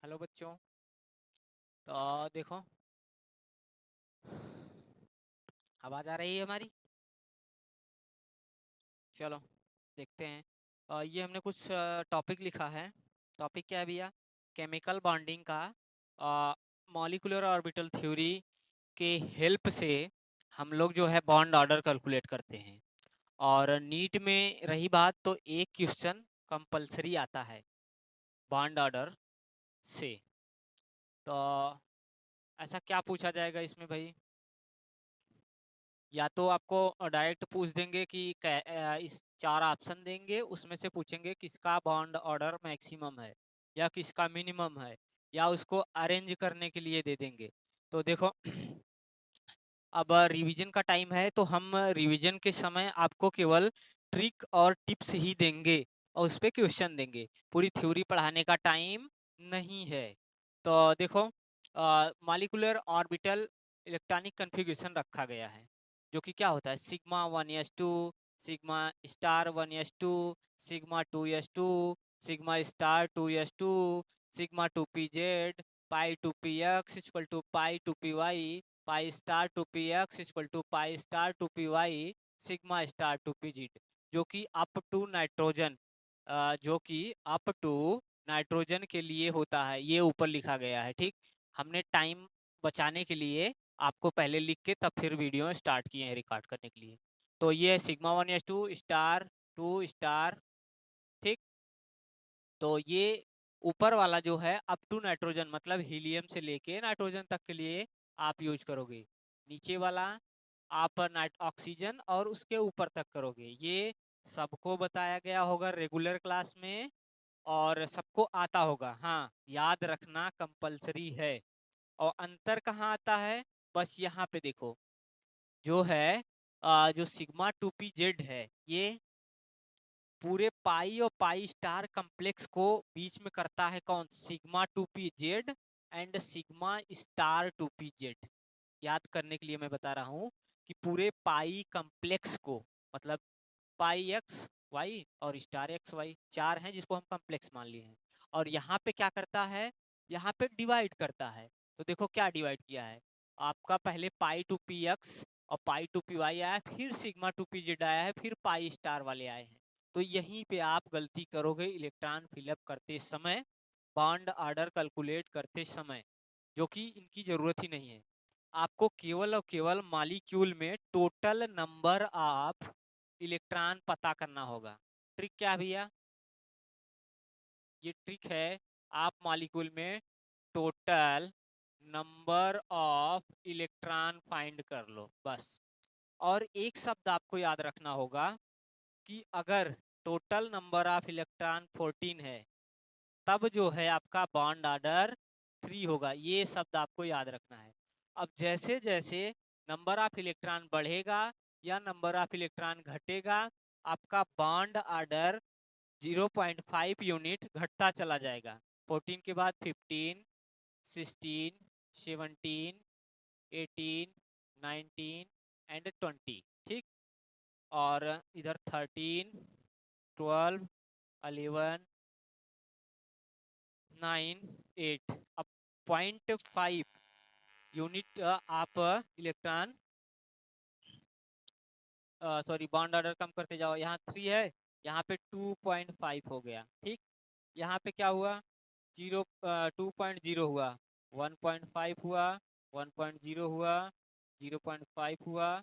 Hello बच्चों। तो देखो, आवाज़ आ रही है हमारी? चलो देखते हैं। ये हमने कुछ टॉपिक लिखा है। टॉपिक क्या है भैया? केमिकल बॉन्डिंग का मॉलिक्यूलर ऑर्बिटल थ्योरी के हेल्प से हम लोग जो है बॉन्ड ऑर्डर कैलकुलेट करते हैं। और नीट में रही बात तो एक क्वेश्चन कंपलसरी आता है बॉन्ड ऑर्डर से। तो ऐसा क्या पूछा जाएगा इसमें भाई? या तो आपको डायरेक्ट पूछ देंगे कि इस 4 ऑप्शन देंगे, उसमें से पूछेंगे किसका बॉन्ड ऑर्डर मैक्सिमम है या किसका मिनिमम है, या उसको अरेंज करने के लिए दे देंगे। तो देखो अब रिवीजन का टाइम है, तो हम रिवीजन के समय आपको केवल ट्रिक और टिप्स ही देंगे और उस पर क्वेश्चन देंगे। पूरी थ्योरी पढ़ाने का टाइम नहीं है। तो देखो, मॉलिक्यूलर ऑर्बिटल इलेक्ट्रॉनिक कन्फिग्रेशन रखा गया है, जो कि क्या होता है sigma 1s2, sigma star 1s2, sigma 2s2, sigma star 2s2, sigma 2pz, pi 2px equal to pi 2py, pi star 2px equal to pi star 2py, sigma star 2pz, जो कि अप टू नाइट्रोजन के लिए होता है। ये ऊपर लिखा गया है। ठीक, हमने टाइम बचाने के लिए आपको पहले लिख के तब फिर वीडियो स्टार्ट किए हैं रिकॉर्ड करने के लिए। तो ये सिग्मा 1s2 स्टार 2 स्टार। ठीक, तो ये ऊपर वाला जो है अप टू नाइट्रोजन मतलब हीलियम से लेके नाइट्रोजन तक के लिए आप यूज करोगे। नीचे वाला आप ऑक्सीजन और उसके ऊपर तक करोगे। ये सबको बताया गया होगा रेगुलर क्लास में और सबको आता होगा। हाँ, याद रखना कंपलसरी है। और अंतर कहाँ आता है? बस यहाँ पे देखो, जो है जो सिग्मा 2pz है, ये पूरे पाई और पाई स्टार कम्प्लेक्स को बीच में करता है कौन? Sigma 2pz and sigma star 2pz। याद करने के लिए मैं बता रहा हूँ कि पूरे पाई कम्प्लेक्स को, मतलब पाई एक्स वाई और स्टार एक्स वाई, 4 हैं जिसको हम कम्प्लेक्स मान लिए हैं। और यहाँ पे क्या करता है? यहाँ पे डिवाइड करता है। तो देखो क्या डिवाइड किया है आपका, पहले पाई 2px और पाई 2py आया, फिर सिग्मा 2pz आया है, फिर पाई स्टार वाले आए हैं। तो यहीं पे आप गलती करोगे इलेक्ट्रॉन फिलअप करते समय, बॉन्ड ऑर्डर कैलकुलेट करते समय, जो कि इनकी जरूरत ही नहीं है। आपको केवल और केवल मॉलिक्यूल में टोटल नंबर ऑफ इलेक्ट्रॉन पता करना होगा। ट्रिक क्या भैया? ये ट्रिक है, आप मॉलिक्यूल में total number of electron find कर लो बस। और एक शब्द आपको याद रखना होगा कि अगर टोटल नंबर ऑफ इलेक्ट्रॉन 14 है, तब जो है आपका बॉन्ड ऑर्डर 3 होगा। ये शब्द आपको याद रखना है। अब जैसे जैसे नंबर ऑफ इलेक्ट्रॉन बढ़ेगा या नंबर ऑफ इलेक्ट्रॉन घटेगा, आपका बॉन्ड ऑर्डर 0.5 यूनिट घटता चला जाएगा। 14 के बाद 15, 16, 17, 18, 19 एंड 20। ठीक, और इधर 13, 12, 11, 9, 8। अब 0.5 यूनिट आप इलेक्ट्रॉन सॉरी बॉन्ड ऑर्डर कम करते जाओ। यहाँ 3 है, यहाँ पे 2.5 हो गया। ठीक, यहाँ पे क्या हुआ? 2.0 हुआ, 1.5 हुआ, 1.0 हुआ, 0.5 हुआ,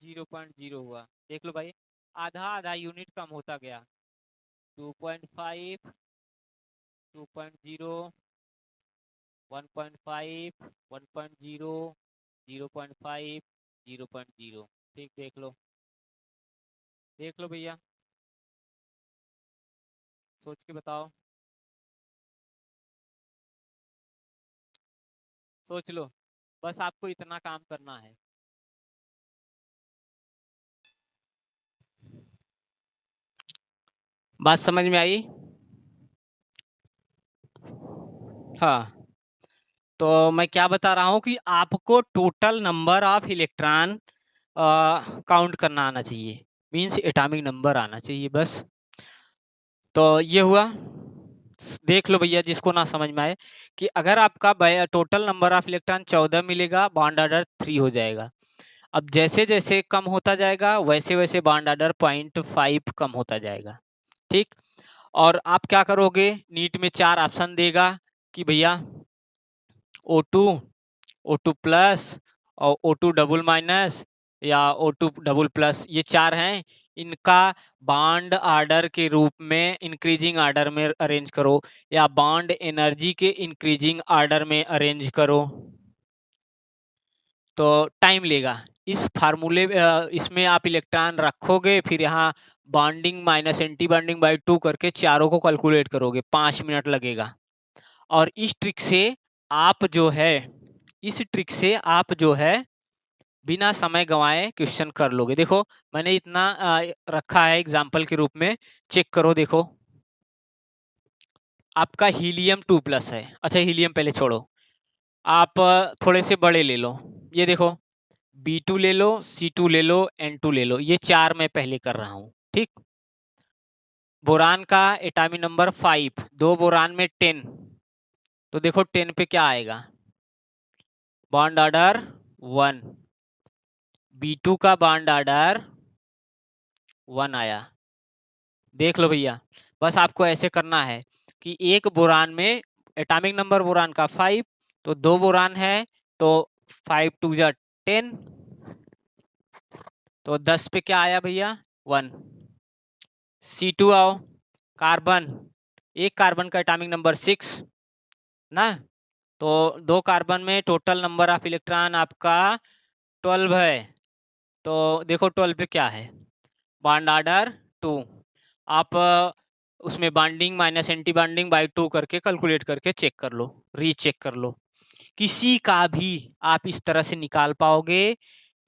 0.0 हुआ। देख लो भाई, आधा आधा यूनिट कम होता गया। 2.5, 2.0, 1.5, 1.0, 0.5, 0.0। ठीक, देख लो भैया, सोच के बताओ, सोच लो। बस आपको इतना काम करना है। बात समझ में आई? हाँ, तो मैं क्या बता रहा हूँ कि आपको total number of electron count करना आना चाहिए, मीन्स एटॉमिक नंबर आना चाहिए बस। तो ये हुआ, देख लो भैया, जिसको ना समझ में आए, कि अगर आपका टोटल नंबर ऑफ इलेक्ट्रॉन 14 मिलेगा, बॉन्ड ऑर्डर 3 हो जाएगा। अब जैसे जैसे कम होता जाएगा वैसे वैसे बॉन्ड ऑर्डर 0.5 कम होता जाएगा, ठीक। और आप क्या करोगे, नीट में 4 ऑप्शन देगा कि भैया O2, O2 प्लस और O2 डबल माइनस या O2 डबल प्लस, ये 4 हैं। इनका बॉन्ड ऑर्डर के रूप में इंक्रीजिंग ऑर्डर में अरेंज करो या बॉन्ड एनर्जी के इंक्रीजिंग ऑर्डर में अरेंज करो, तो टाइम लेगा। इस फार्मूले इसमें आप इलेक्ट्रॉन रखोगे, फिर यहाँ bonding minus anti bonding by 2 करके चारों को कैलकुलेट करोगे, 5 मिनट लगेगा। और इस ट्रिक से आप जो है, इस ट्रिक से आप जो है बिना समय गंवाए क्वेश्चन कर लोगे। देखो मैंने इतना रखा है एग्जाम्पल के रूप में, चेक करो। देखो आपका हीलियम 2 प्लस है, अच्छा हीलियम पहले छोड़ो, आप थोड़े से बड़े ले लो। ये देखो B2 ले लो, C2 ले लो, N2 ले लो, ये 4 मैं पहले कर रहा हूँ, ठीक। बोरान का एटॉमिक नंबर 5, 2 बोरान में 10, तो देखो 10 पे क्या आएगा, बॉन्ड ऑर्डर 1। B2 का बॉन्ड ऑर्डर 1 आया। देख लो भैया, बस आपको ऐसे करना है कि एक बोरान में एटॉमिक नंबर बोरान का 5, तो 2 बोरान है, तो 5 2 जा 10, तो 10 पे क्या आया भैया 1। C2 आओ, कार्बन, एक कार्बन का एटॉमिक नंबर 6 ना, तो 2 कार्बन में टोटल नंबर ऑफ इलेक्ट्रॉन आपका 12 है, तो देखो 12 पे क्या है, बॉन्ड ऑर्डर 2। आप उसमें bonding minus anti bonding by 2 करके कैलकुलेट करके चेक कर लो, रीचेक कर लो, किसी का भी आप इस तरह से निकाल पाओगे,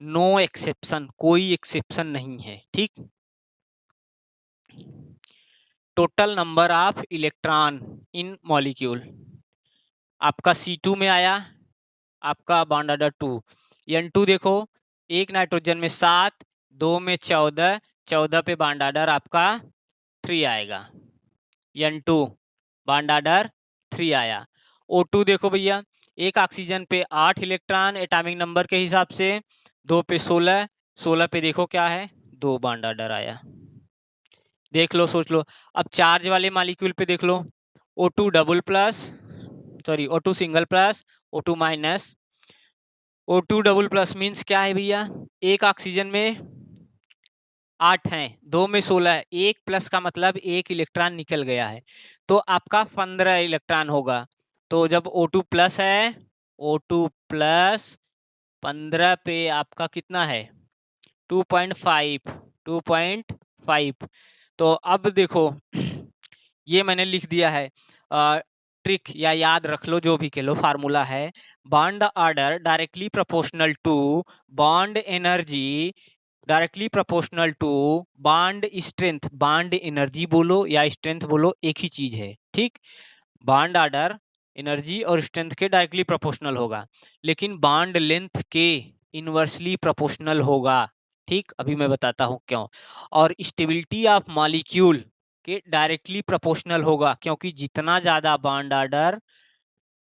नो एक्सेप्शन, कोई एक्सेप्शन नहीं है, ठीक। Total number of electron in molecule, आपका C2 में आया, आपका बॉन्ड ऑर्डर 2। N2 देखो, एक नाइट्रोजन में 7, 2 में 14, 14 पे बॉन्ड ऑर्डर आपका 3 आएगा, N2 बॉन्ड ऑर्डर 3 आया। O2 देखो भैया, एक ऑक्सीजन पे 8 इलेक्ट्रॉन एटॉमिक नंबर के हिसाब से, 2 पे 16, 16 पे देखो क्या है, 2 बॉन्ड ऑर्डर आया। देख लो, सोच लो। अब चार्ज वाले मॉलिक्यूल पे देख लो, O2 double plus, sorry O2 single plus, O2 minus. O2 double plus means क्या है भैया, एक ऑक्सीजन में 8 हैं, 2 में 16 है, एक प्लस का मतलब एक इलेक्ट्रॉन निकल गया है, तो आपका 15 इलेक्ट्रॉन होगा। तो जब O2 प्लस है, O2 प्लस 15 पे आपका कितना है 2.5, 2.5। तो अब देखो ये मैंने लिख दिया है, ट्रिक या याद रख लो, जो भी कह लो, फार्मूला है bond order directly proportional to bond energy directly proportional to bond strength. Bond energy बोलो या स्ट्रेंथ बोलो, एक ही चीज है, ठीक। बॉन्ड ऑर्डर एनर्जी और स्ट्रेंथ के डायरेक्टली प्रोपोर्शनल होगा, लेकिन बॉन्ड लेंथ के इनवर्सली प्रोपोर्शनल होगा, ठीक। अभी मैं बताता हूँ क्यों। और स्टेबिलिटी ऑफ मॉलिक्यूल के डायरेक्टली प्रोपोर्शनल होगा, क्योंकि जितना ज्यादा बॉन्ड ऑर्डर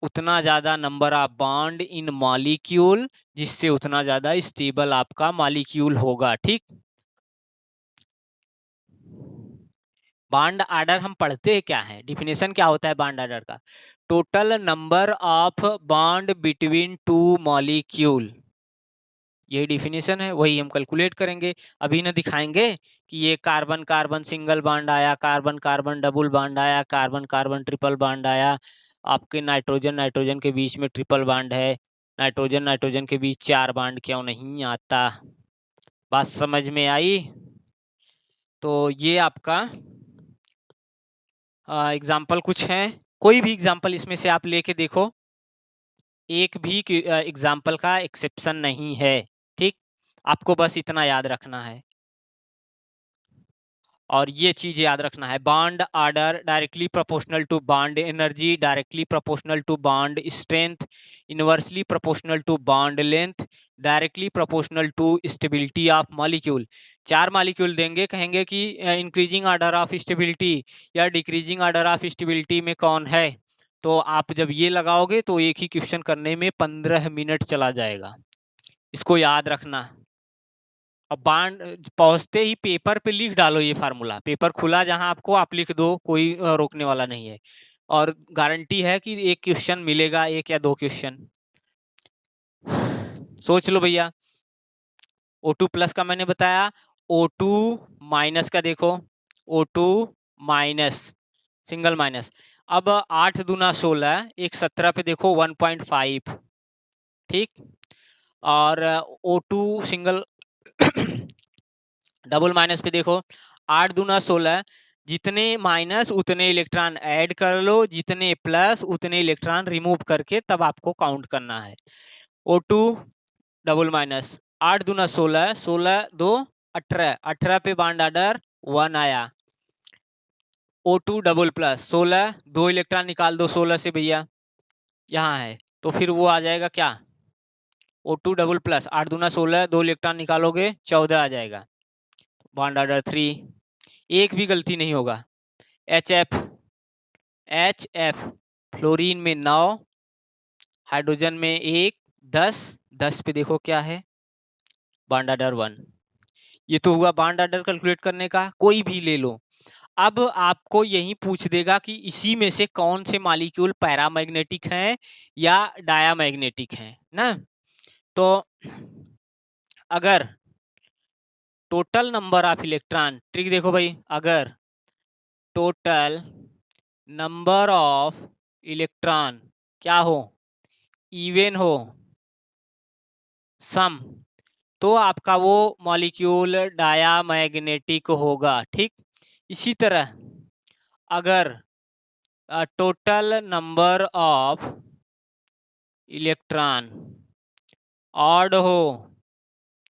उतना ज्यादा number of bond in molecule, जिससे उतना ज्यादा स्टेबल आपका मॉलिक्यूल होगा, ठीक। बॉन्ड ऑर्डर हम पढ़ते हैं क्या है, डिफिनेशन क्या होता है बॉन्ड ऑर्डर का, total number of bond between two molecule, ये डिफिनेशन है, वही हम कैलकुलेट करेंगे। अभी ना दिखाएंगे कि ये कार्बन कार्बन सिंगल बॉन्ड आया, कार्बन कार्बन डबल बॉन्ड आया, कार्बन कार्बन ट्रिपल बॉन्ड आया, आपके नाइट्रोजन नाइट्रोजन के बीच में ट्रिपल बॉन्ड है, नाइट्रोजन नाइट्रोजन के बीच 4 बॉन्ड क्यों नहीं आता। बात समझ में आई। तो ये आपका एग्जाम्पल कुछ है, कोई भी एग्जाम्पल इसमें से आप लेके देखो, एक भी एग्जाम्पल का एक्सेप्शन नहीं है, ठीक। आपको बस इतना याद रखना है, और ये चीज याद रखना है, bond order directly proportional to bond energy, directly proportional to bond strength, inversely proportional to bond length, directly proportional to stability of molecule. 4 molecule देंगे, कहेंगे कि इंक्रीजिंग ऑर्डर ऑफ स्टेबिलिटी या डिक्रीजिंग ऑर्डर ऑफ स्टेबिलिटी में कौन है। तो आप जब ये लगाओगे तो एक ही क्वेश्चन करने में 15 मिनट चला जाएगा, इसको याद रखना। अब बांड पहुंचते ही पेपर पे लिख डालो ये फार्मूला, पेपर खुला जहां आपको आप लिख दो, कोई रोकने वाला नहीं है। और गारंटी है कि एक क्वेश्चन मिलेगा, एक या दो क्वेश्चन। सोच लो भैया। O2 प्लस का मैंने बताया, O2 माइनस का देखो, O2 माइनस, सिंगल माइनस। अब 8 दूना 16, एक 17 पे देखो 1.5, ठीक। और O2 सिंगल डबल माइनस पे देखो 8 दूना 16, जितने माइनस उतने इलेक्ट्रॉन ऐड कर लो, जितने प्लस उतने इलेक्ट्रॉन रिमूव करके तब आपको काउंट करना है। O2 डबल माइनस, 8 दूना 16, 16 2 18, 18 पे बॉन्ड ऑर्डर 1 आया। O2 डबल प्लस 16, 2 इलेक्ट्रॉन निकाल दो 16 से भैया, यहाँ है, तो फिर वो आ जाएगा क्या, O2 डबल प्लस 8 दूना 16, 2 इलेक्ट्रॉन निकालोगे 14 आ जाएगा, बॉन्ड ऑर्डर 3, एक भी गलती नहीं होगा। HF, HF फ्लोरीन में 9, हाइड्रोजन में 1, 10, 10 पे देखो क्या है, बॉन्ड ऑर्डर 1। ये तो हुआ बॉन्ड ऑर्डर कैलकुलेट करने का, कोई भी ले लो। अब आपको यही पूछ देगा कि इसी में से कौन से मॉलिक्यूल पैरामैग्नेटिक हैं या डायामैग्नेटिक हैं ना। तो अगर total number of electron, trick देखो भाई, अगर टोटल नंबर ऑफ इलेक्ट्रॉन क्या हो, इवन हो, सम, तो आपका वो मॉलिक्यूल डायामैग्नेटिक होगा, ठीक। इसी तरह अगर total number of electron odd हो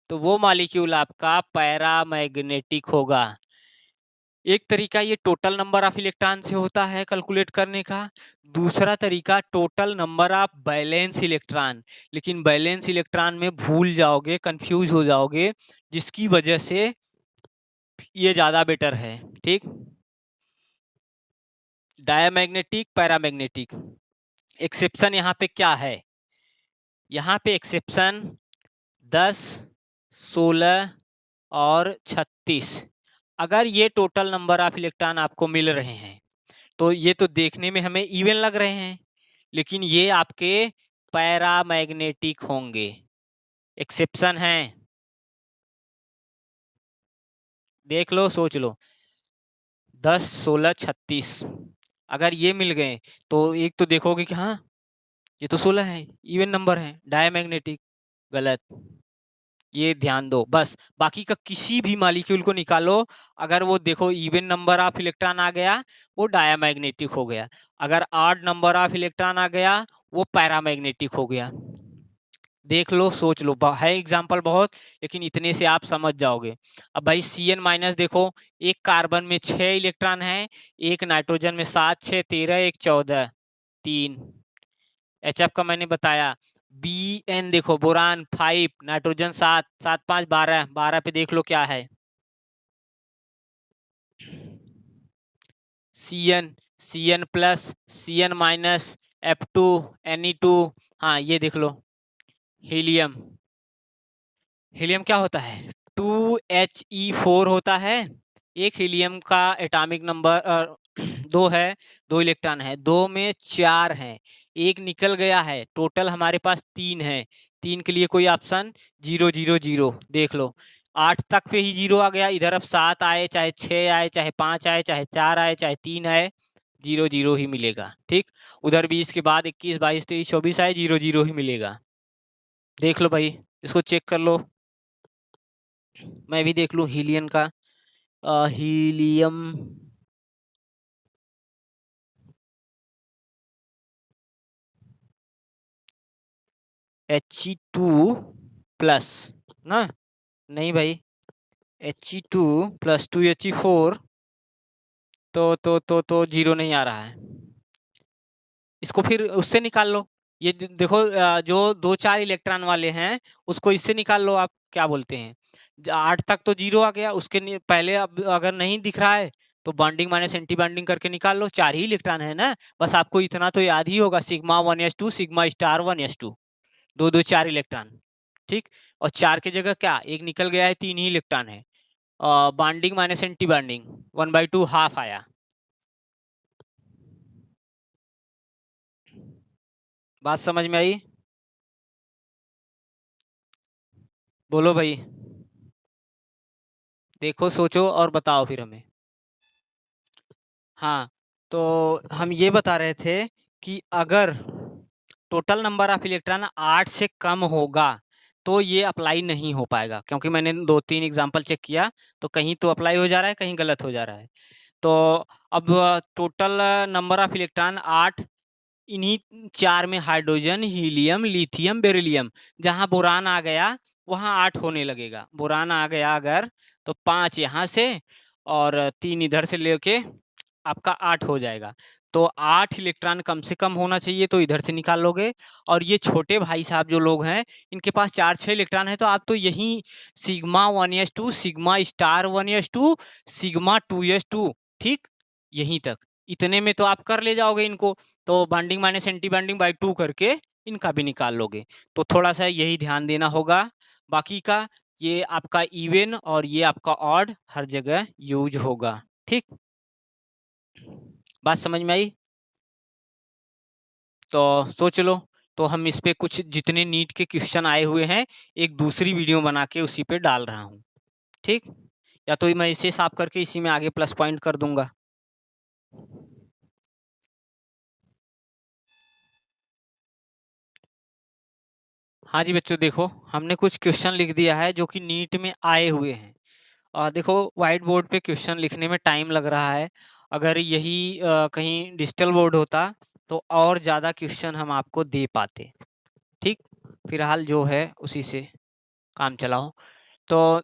तो वो मॉलिक्यूल आपका पैरामैग्नेटिक होगा। एक तरीका ये टोटल नंबर ऑफ इलेक्ट्रॉन से होता है कैलकुलेट करने का, दूसरा तरीका total number of balance electron. लेकिन बैलेंस इलेक्ट्रॉन में भूल जाओगे, कंफ्यूज हो जाओगे, जिसकी वजह से ये ज्यादा बेटर है, ठीक। डायामैग्नेटिक, पैरामैग्नेटिक, एक्सेप्शन यहाँ पे क्या है, यहाँ पे एक्सेप्शन 10, 16 और 36। अगर ये टोटल नंबर ऑफ इलेक्ट्रॉन आपको मिल रहे हैं तो ये तो देखने में हमें इवन लग रहे हैं, लेकिन ये आपके पैरामैग्नेटिक होंगे, एक्सेप्शन है। देख लो, सोच लो, 10, 16, 36 अगर ये मिल गए तो एक तो देखोगे कि हाँ ये तो 16 है, इवन नंबर है, डायमैग्नेटिक। गलत, ये ध्यान दो बस। बाकी का किसी भी मॉलिक्यूल को निकालो, अगर वो देखो इवन नंबर ऑफ इलेक्ट्रॉन आ गया वो डायमैग्नेटिक हो गया, अगर ऑड नंबर ऑफ इलेक्ट्रॉन आ गया वो पैरामैग्नेटिक हो गया। देख लो, सोच लो, है एग्जाम्पल बहुत, लेकिन इतने से आप समझ जाओगे। अब भाई Cn माइनस देखो, एक कार्बन में 6 इलेक्ट्रॉन है, एक नाइट्रोजन में 7, 6, 13, एक 14, 3। HF का मैंने बताया। Bn देखो, बोरान 5, नाइट्रोजन 7, 7, 5, 12, 12 पे देख लो क्या है, Cn plus, Cn minus, F2, Ne2, हाँ ये देख लो। हीलियम, हीलियम क्या होता है, 2He4 होता है। एक हीलियम का एटॉमिक नंबर 2 है, 2 इलेक्ट्रॉन है, 2 में 4 हैं, एक निकल गया है, टोटल हमारे पास 3 है। 3 के लिए कोई ऑप्शन 0, 0, 0, देख लो 8 तक पे ही 0 आ गया, इधर अब 7 आए, चाहे 6 आए, चाहे 5 आए, चाहे 4 आए, चाहे 3 आए, 0, 0 ही मिलेगा, ठीक। उधर 20 के बाद 21, 22, 23, 24 आए, 0, 0 ही मिलेगा। देख लो भाई, इसको चेक कर लो, मैं भी देख लूं हीलियम का। हीलियम He2 प्लस ना, नहीं भाई, He2 प्लस 2He4, तो 0 नहीं आ रहा है, इसको फिर उससे निकाल लो, ये देखो जो 2-4 इलेक्ट्रॉन वाले हैं उसको इससे निकाल लो आप, क्या बोलते हैं, 8 तक तो 0 आ गया, उसके पहले अब अगर नहीं दिख रहा है तो बॉन्डिंग माइनस एंटी बॉन्डिंग करके निकाल लो, 4 ही इलेक्ट्रॉन है ना, बस आपको इतना तो याद ही होगा, sigma 1s2 sigma star 1s2, 2 2 4 electron, ठीक। और 4 की जगह क्या एक निकल गया है, 3 ही इलेक्ट्रॉन है, bonding minus anti bonding 1/2 half आया। बात समझ में आई? बोलो भाई, देखो सोचो और बताओ फिर हमें। हाँ, तो हम ये बता रहे थे कि अगर टोटल नंबर ऑफ इलेक्ट्रॉन 8 से कम होगा तो ये अप्लाई नहीं हो पाएगा, क्योंकि मैंने 2-3 एग्जांपल चेक किया तो कहीं तो अप्लाई हो जा रहा है, कहीं गलत हो जा रहा है। तो अब टोटल नंबर ऑफ इलेक्ट्रॉन 8, इन्हीं 4 में हाइड्रोजन, हीलियम, लिथियम, बेरिलियम, जहां बोरान आ गया वहां 8 होने लगेगा। बोरान आ गया अगर तो 5 यहाँ से और 3 इधर से लेके आपका 8 हो जाएगा। तो 8 इलेक्ट्रॉन कम से कम होना चाहिए, तो इधर से निकाल लोगे। और ये छोटे भाई साहब जो लोग हैं इनके पास 4-6 इलेक्ट्रॉन है, तो आप तो यही sigma 1s2 sigma star 1s2 sigma 2s2, ठीक, यहीं तक इतने में तो आप कर ले जाओगे इनको। तो bonding minus anti bonding by 2 करके इनका भी निकाल लोगे। तो थोड़ा सा यही ध्यान देना होगा। बाकी का ये आपका इवन और ये आपका ऑड हर जगह यूज होगा, ठीक। बात समझ में आई? तो सोच लो। तो हम इस पे कुछ जितने नीट के क्वेश्चन आए हुए हैं एक दूसरी वीडियो बना के उसी पे डाल रहा हूँ, ठीक। या तो मैं इसे साफ करके इसी में आगे प्लस पॉइंट कर दूंगा। हाँ जी बच्चों, देखो हमने कुछ क्वेश्चन लिख दिया है जो कि नीट में आए हुए हैं। और देखो व्हाइट बोर्ड पे क्वेश्चन लिखने में टाइम लग रहा है, अगर यही कहीं डिजिटल बोर्ड होता तो और ज़्यादा क्वेश्चन हम आपको दे पाते, ठीक। फिलहाल जो है उसी से काम चलाओ। तो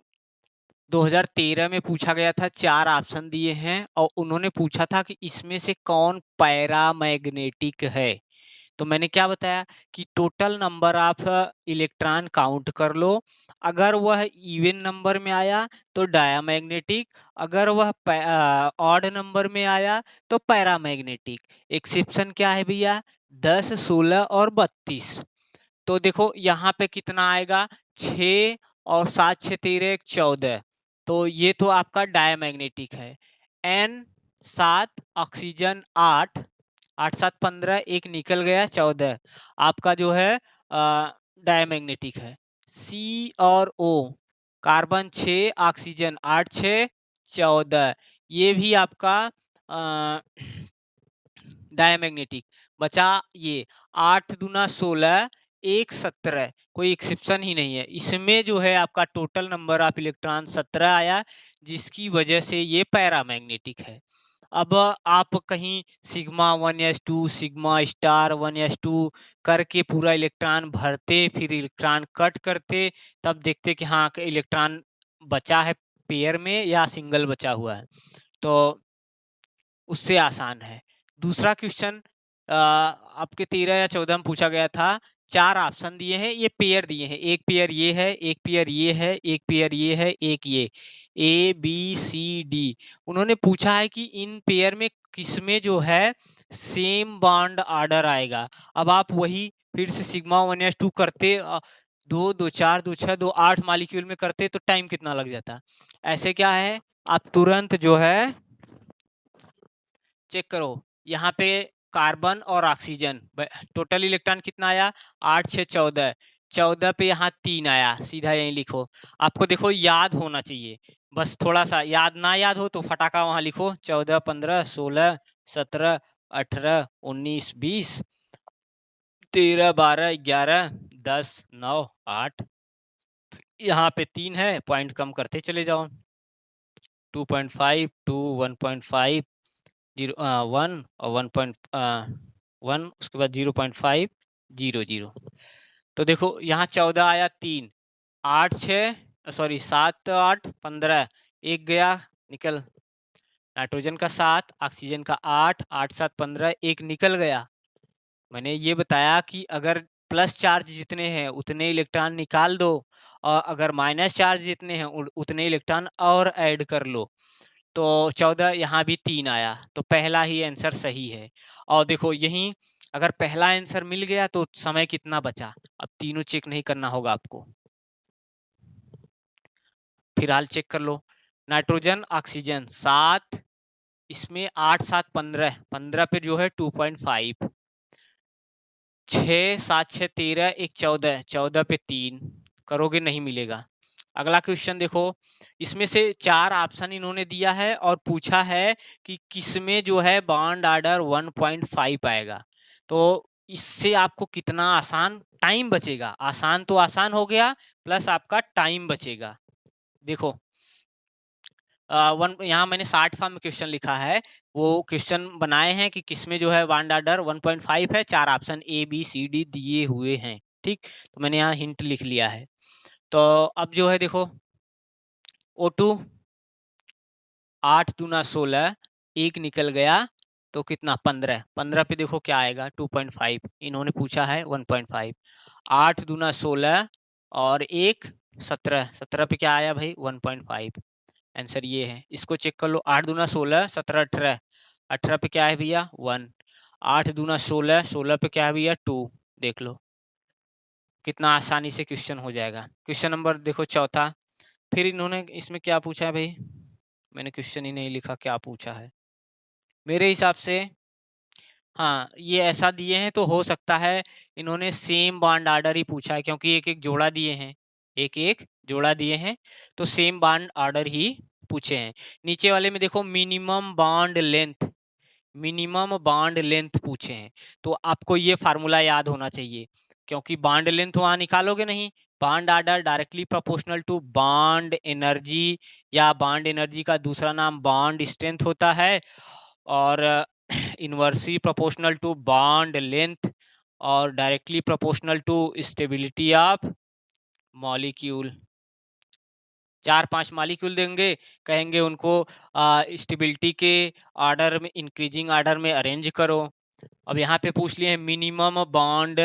2013 में पूछा गया था, 4 ऑप्शन दिए हैं और उन्होंने पूछा था कि इसमें से कौन पैरामैग्नेटिक है। तो मैंने क्या बताया कि total number of electron count कर लो, अगर वह इवन नंबर में आया तो डायामैग्नेटिक, अगर वह ऑड नंबर में आया तो पैरामैग्नेटिक। एक्सेप्शन क्या है भैया? 10, 16 और 32। तो देखो यहाँ पे कितना आएगा, 6 और 7 6 13 1 14, तो ये तो आपका डायमैग्नेटिक है। N 7, ऑक्सीजन 8, 8 7 15, एक निकल गया 14, आपका जो है डायमैग्नेटिक है। C और O, कार्बन 6, ऑक्सीजन 8 6 14, ये भी आपका डायमैग्नेटिक। बचा ये 8 दूना 16, 1 17, कोई एक्सेप्शन ही नहीं है। इसमें जो है आपका टोटल नंबर ऑफ इलेक्ट्रॉन 17 आया, जिसकी वजह से ये पैरामैग्नेटिक है। अब आप कहीं sigma 1s2 sigma star 1s2 करके पूरा इलेक्ट्रॉन भरते, फिर इलेक्ट्रॉन कट करते, तब देखते कि हाँ इलेक्ट्रॉन बचा है पेयर में या सिंगल बचा हुआ है, तो उससे आसान है। दूसरा क्वेश्चन आपके 13 या 14 में पूछा गया था, 4 ऑप्शन दिए हैं, ये पेयर दिए हैं, एक पेयर ये है, एक पेयर ये है, एक पेयर ये है, एक ये, ए बी सी डी। उन्होंने पूछा है कि इन पेयर में किसमें जो है सेम बॉन्ड ऑर्डर आएगा। अब आप वही फिर से सिग्मा 1s2 करते, 2 2 4 2 6 2 8 मॉलिक्यूल में करते तो टाइम कितना लग जाता। ऐसे क्या है, आप तुरंत जो है चेक करो, यहाँ पे कार्बन और ऑक्सीजन टोटल इलेक्ट्रॉन कितना आया, 8 6 14, 14 पे यहाँ 3 आया, सीधा यहीं लिखो। आपको देखो याद होना चाहिए, बस थोड़ा सा याद ना याद हो तो फटाका वहां लिखो, 14 15 16 17 18 19 20 13 12 11 10 9 8, यहाँ पे 3 है, पॉइंट कम करते चले जाओ, 2.5 2 1.5 1 और 1.1, उसके बाद 0.5 0 0। तो देखो यहाँ 14 आया, 3 8 6 सॉरी 7 8 15, एक गया निकल, नाइट्रोजन का 7, ऑक्सीजन का 8 8 7 15, एक निकल गया। मैंने ये बताया कि अगर प्लस चार्ज जितने हैं उतने इलेक्ट्रॉन निकाल दो, और अगर माइनस चार्ज जितने हैं उतने इलेक्ट्रॉन और ऐड कर लो। तो 14, यहाँ भी 3 आया, तो पहला ही आंसर सही है। और देखो यहीं अगर पहला आंसर मिल गया तो समय कितना बचा, अब तीनों चेक नहीं करना होगा आपको, फिलहाल चेक कर लो। नाइट्रोजन ऑक्सीजन 7, इसमें 8 7 15, 15 पे जो है 2.5, 6 7 6 13, एक 14, 14 पे 3 करोगे नहीं मिलेगा। अगला क्वेश्चन देखो, इसमें से 4 ऑप्शन इन्होंने दिया है और पूछा है कि किसमें जो है बॉन्ड ऑर्डर 1.5 आएगा। तो इससे आपको कितना आसान टाइम बचेगा, आसान तो आसान हो गया, प्लस आपका टाइम बचेगा। देखो यहाँ मैंने 60 फॉर्म में क्वेश्चन लिखा है, वो क्वेश्चन बनाए हैं कि किसमें जो है बॉन्ड ऑर्डर 1.5 है, 4 option A B C D दिए हुए हैं, ठीक। तो मैंने यहाँ हिंट लिख लिया है। तो अब जो है देखो, O2 8 दूना 16, एक निकल गया तो कितना 15, 15 पे देखो क्या आएगा 2.5, इन्होंने पूछा है 1.5, 8 दूना 16 और एक 17, 17 पे क्या आया भाई 1.5, आंसर ये है। इसको चेक कर लो, 8 दूना 16, 17 18, 18 पे क्या है भैया 1, 8 दूना 16, 16 पे क्या है भैया 2, देख लो कितना आसानी से क्वेश्चन हो जाएगा। क्वेश्चन नंबर देखो चौथा, फिर इन्होंने इसमें क्या पूछा है भाई, मैंने क्वेश्चन ही नहीं लिखा क्या पूछा है मेरे हिसाब से। हाँ ये ऐसा दिए हैं तो हो सकता है इन्होंने सेम बॉन्ड ऑर्डर ही पूछा है, क्योंकि एक एक जोड़ा दिए हैं, एक एक जोड़ा दिए हैं, तो सेम बॉन्ड ऑर्डर ही पूछे हैं। नीचे वाले में देखो minimum bond length, minimum bond length पूछे हैं, तो आपको ये फार्मूला याद होना चाहिए, क्योंकि बॉन्ड लेंथ वहां निकालोगे नहीं, bond order directly proportional to bond energy, या बॉन्ड एनर्जी का दूसरा नाम बॉन्ड स्ट्रेंथ होता है, और inversely proportional to bond length, और directly proportional to stability of molecule. 4-5 molecule देंगे, कहेंगे उनको स्टेबिलिटी के ऑर्डर में, इंक्रीजिंग ऑर्डर में अरेंज करो। अब यहाँ पे पूछ लिए हैं मिनिमम बॉन्ड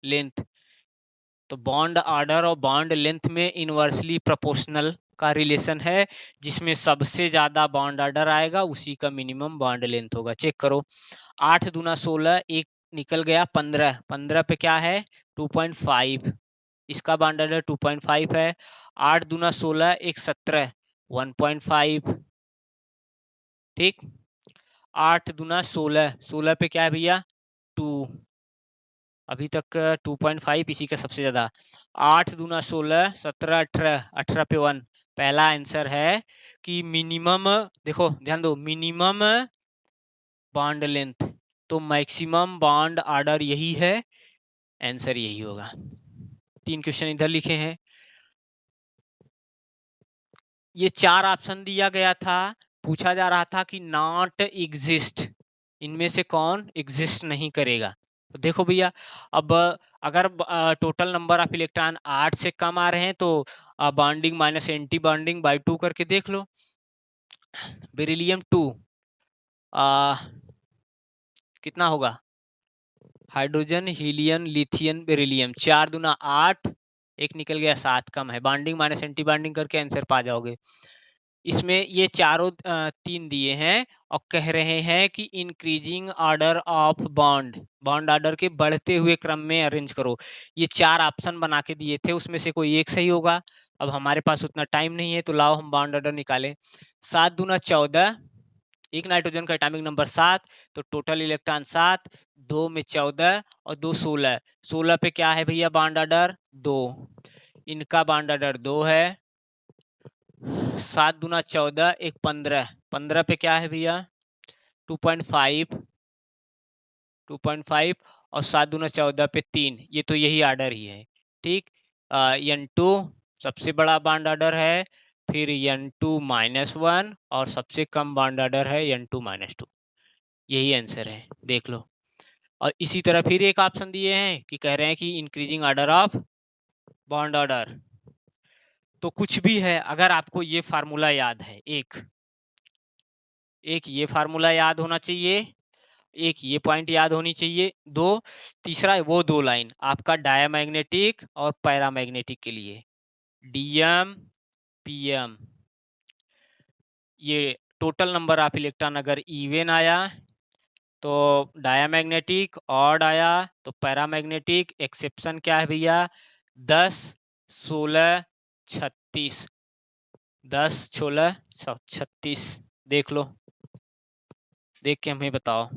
लेंथ, तो बॉन्ड ऑर्डर और बॉन्ड लेंथ में इनवर्सली प्रोपोर्शनल का रिलेशन है, जिसमें सबसे ज्यादा बॉन्ड ऑर्डर आएगा उसी का मिनिमम बॉन्ड लेंथ होगा। चेक करो, 8 दूना 16, एक निकल गया 15, 15 पे क्या है 2.5, इसका बॉन्ड ऑर्डर 2.5 है। 8 दूना 16, एक 17, 1.5, ठीक। 8 दूना 16, 16 पे क्या है भैया 2, अभी तक 2.5 इसी का सबसे ज्यादा। 8 दूना 16, 17 18, 18 पे 1, पहला आंसर है कि मिनिमम, देखो ध्यान दो, मिनिमम बॉन्ड लेंथ, तो मैक्सिमम बॉन्ड ऑर्डर यही है, आंसर यही होगा। 3 क्वेश्चन इधर लिखे हैं। ये 4 ऑप्शन दिया गया था, पूछा जा रहा था कि नॉट एग्जिस्ट, इनमें से कौन एग्जिस्ट नहीं करेगा। तो देखो भैया, अब अगर टोटल नंबर ऑफ इलेक्ट्रॉन 8 से कम आ रहे हैं तो bonding minus antibonding by 2 करके देख लो। बेरिलियम 2 कितना होगा, हाइड्रोजन हीलियम लिथियम बेरिलियम, 4 दूना 8, एक निकल गया 7, कम है, बॉन्डिंग माइनस एंटी बॉन्डिंग करके आंसर पा जाओगे। इसमें ये चारों 3 दिए हैं और कह रहे हैं कि increasing order of bond, bond order के बढ़ते हुए क्रम में अरेंज करो। ये 4 ऑप्शन बना के दिए थे, उसमें से कोई एक सही होगा। अब हमारे पास उतना टाइम नहीं है, तो लाओ हम बॉन्ड ऑर्डर निकालें। 7 दूना 14, एक नाइट्रोजन का एटॉमिक नंबर 7, तो टोटल इलेक्ट्रॉन 7, 2 में 14 और 2 16, 16 पे क्या है भैया बॉन्ड ऑर्डर 2, इनका बॉन्ड ऑर्डर 2 है। 7 दूना 14, एक 15, 15 पे क्या है भैया 2.5, 2.5 और 7 दूना 14 पे 3, ये तो यही ऑर्डर ही है, ठीक। N2 सबसे बड़ा बॉन्ड ऑर्डर है, फिर N2-1 और सबसे कम बॉन्ड ऑर्डर है N2-2, यही आंसर है, देख लो। और इसी तरह फिर एक ऑप्शन दिए हैं कि कह रहे हैं कि increasing order of bond order, तो कुछ भी है, अगर आपको ये फार्मूला याद है, एक ये फार्मूला याद होना चाहिए, एक ये पॉइंट याद होनी चाहिए। दो, तीसरा वो दो लाइन आपका डायामैग्नेटिक और पैरामैग्नेटिक के लिए, डीएम पीएम। ये टोटल नंबर ऑफ इलेक्ट्रॉन अगर इवन आया तो डायामैग्नेटिक, ऑड आया तो पैरामैग्नेटिक। एक्सेप्शन क्या है भैया? 10, 16, 36। 10, 16, 36। देख लो, देख के हमें बताओ।